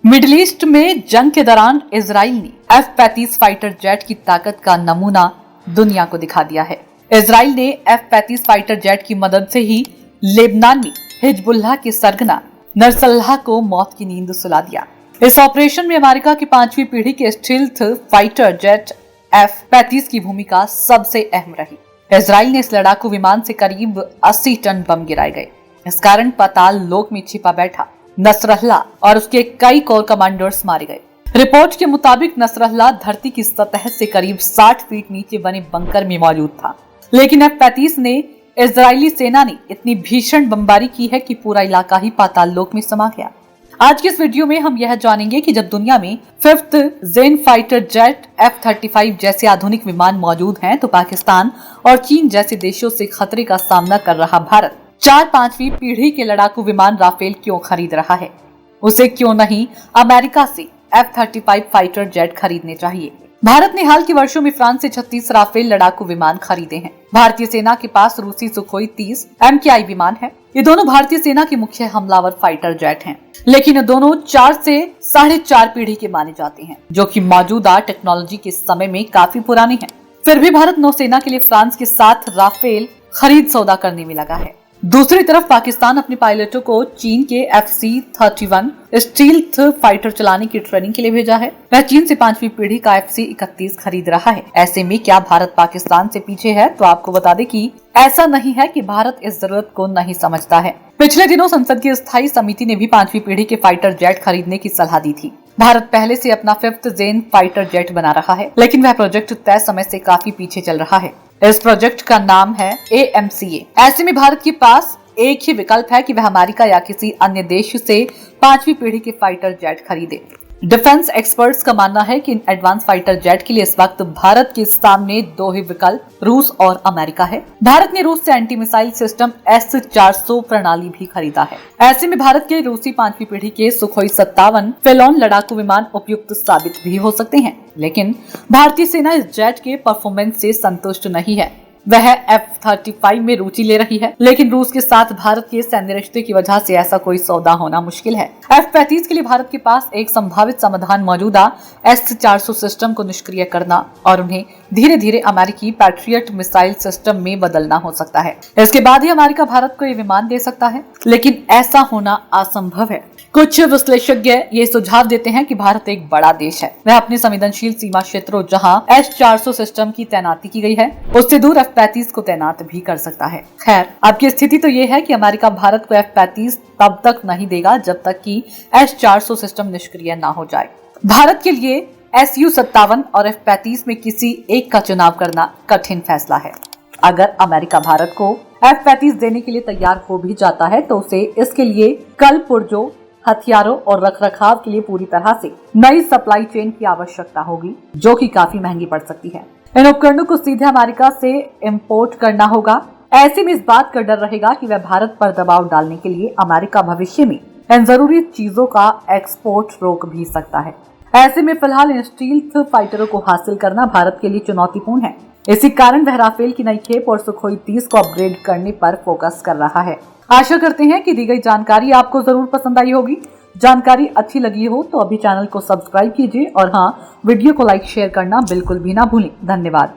Middle east में जंग के दौरान इजराइल ने F-35 फाइटर जेट की ताकत का नमूना दुनिया को दिखा दिया है। इजराइल ने F-35 फाइटर जेट की मदद से ही लेबनान में हिजबुल्लाह के सरगना नसरल्लाह को मौत की नींद सुला दिया। इस ऑपरेशन में अमेरिका की 5वीं पीढ़ी के स्टील्थ फाइटर जेट F-35 की भूमिका सबसे अहम रही। इजराइल ने इस लड़ाकू विमान से करीब 80 टन बम गिराए गए। इस कारण पाताल लोक में छिपा बैठा नसरल्लाह और उसके कई कोर कमांडर्स मारे गए। रिपोर्ट के मुताबिक नसरल्लाह धरती की सतह से करीब 60 फीट नीचे बने बंकर में मौजूद था, लेकिन F-35 ने इजरायली सेना ने इतनी भीषण बमबारी की है कि पूरा इलाका ही पाताल लोक में समा गया। आज के इस वीडियो में हम यह जानेंगे कि जब दुनिया में 5th जेन फाइटर जेट F-35 जैसे आधुनिक विमान मौजूद हैं, तो पाकिस्तान और चीन जैसे देशों से खतरे का सामना कर रहा भारत 4-5वीं पीढ़ी के लड़ाकू विमान राफेल क्यों खरीद रहा है। उसे क्यों नहीं अमेरिका से F-35 फाइटर जेट खरीदने चाहिए। भारत ने हाल के वर्षों में फ्रांस से 36 राफेल लड़ाकू विमान खरीदे हैं। भारतीय सेना के पास रूसी सुखोई 30 MKI विमान है। ये दोनों भारतीय सेना के मुख्य हमलावर फाइटर जेट हैं, लेकिन ये दोनों 4 से 4.5 पीढ़ी के माने जाते हैं, जो कि मौजूदा टेक्नोलॉजी के समय में काफी पुराने हैं। फिर भी भारत नौसेना के लिए फ्रांस के साथ राफेल खरीद सौदा करने में लगा है। दूसरी तरफ पाकिस्तान अपने पायलटों को चीन के FC-31 स्टील्थ फाइटर चलाने की ट्रेनिंग के लिए भेजा है। वह चीन से 5वीं पीढ़ी का FC-31 खरीद रहा है। ऐसे में क्या भारत पाकिस्तान से पीछे है? तो आपको बता दें कि ऐसा नहीं है कि भारत इस जरूरत को नहीं समझता है। पिछले दिनों संसद की स्थायी समिति ने भी 5वीं पीढ़ी के फाइटर जेट खरीदने की सलाह दी थी। भारत पहले से अपना 5th जेन फाइटर जेट बना रहा है, लेकिन वह प्रोजेक्ट तय समय से काफी पीछे चल रहा है। इस प्रोजेक्ट का नाम है AMCA। ऐसे में भारत के पास एक ही विकल्प है कि वह अमेरिका या किसी अन्य देश से 5वीं पीढ़ी के फाइटर जेट खरीदे। डिफेंस एक्सपर्ट्स का मानना है कि इन एडवांस फाइटर जेट के लिए इस वक्त भारत के सामने 2 ही विकल्प रूस और अमेरिका है। भारत ने रूस से एंटी मिसाइल सिस्टम S-400 प्रणाली भी खरीदा है। ऐसे में भारत के रूसी 5वीं पीढ़ी के सुखोई 57 फेलोन लड़ाकू विमान उपयुक्त साबित भी हो सकते हैं, लेकिन भारतीय सेना इस जेट के परफॉर्मेंस से संतुष्ट नहीं है। वह F-35 में रुचि ले रही है, लेकिन रूस के साथ भारत के सैन्य रिश्ते की वजह से ऐसा कोई सौदा होना मुश्किल है। F-35 के लिए भारत के पास एक संभावित समाधान मौजूदा S-400 सिस्टम को निष्क्रिय करना और उन्हें धीरे धीरे अमेरिकी पैट्रियट मिसाइल सिस्टम में बदलना हो सकता है। इसके बाद ही अमेरिका भारत को ये विमान दे सकता है, लेकिन ऐसा होना असंभव है। कुछ विश्लेषज्ञ ये सुझाव देते हैं कि भारत एक बड़ा देश है। वह अपने संवेदनशील सीमा क्षेत्रों जहां S-400 सिस्टम की तैनाती की गई है, उससे दूर F-35 को तैनात भी कर सकता है। खैर, अब की स्थिति तो ये है कि अमेरिका भारत को F-35 तब तक नहीं देगा जब तक कि S-400 सिस्टम निष्क्रिय ना हो जाए। भारत के लिए Su-57 और F-35 में किसी एक का चुनाव करना कठिन फैसला है। अगर अमेरिका भारत को F-35 देने के लिए तैयार हो भी जाता है, तो उसे इसके लिए कल पुर्जों, हथियारों और रखरखाव के लिए पूरी तरह से नई सप्लाई चेन की आवश्यकता होगी, जो कि काफी महंगी पड़ सकती है। इन उपकरणों को सीधे अमेरिका से इंपोर्ट करना होगा। ऐसे में इस बात का डर रहेगा कि वह भारत पर दबाव डालने के लिए अमेरिका भविष्य में इन जरूरी चीजों का एक्सपोर्ट रोक भी सकता है। ऐसे में फिलहाल इन स्टील्थ फाइटरों को हासिल करना भारत के लिए चुनौतीपूर्ण है। इसी कारण वह राफेल की नई खेप और सुखोई 30 को अपग्रेड करने पर फोकस कर रहा है। आशा करते हैं कि दी गई जानकारी आपको जरूर पसंद आई होगी। जानकारी अच्छी लगी हो तो अभी चैनल को सब्सक्राइब कीजिए और हाँ, वीडियो को लाइक शेयर करना बिल्कुल भी ना भूलें। धन्यवाद।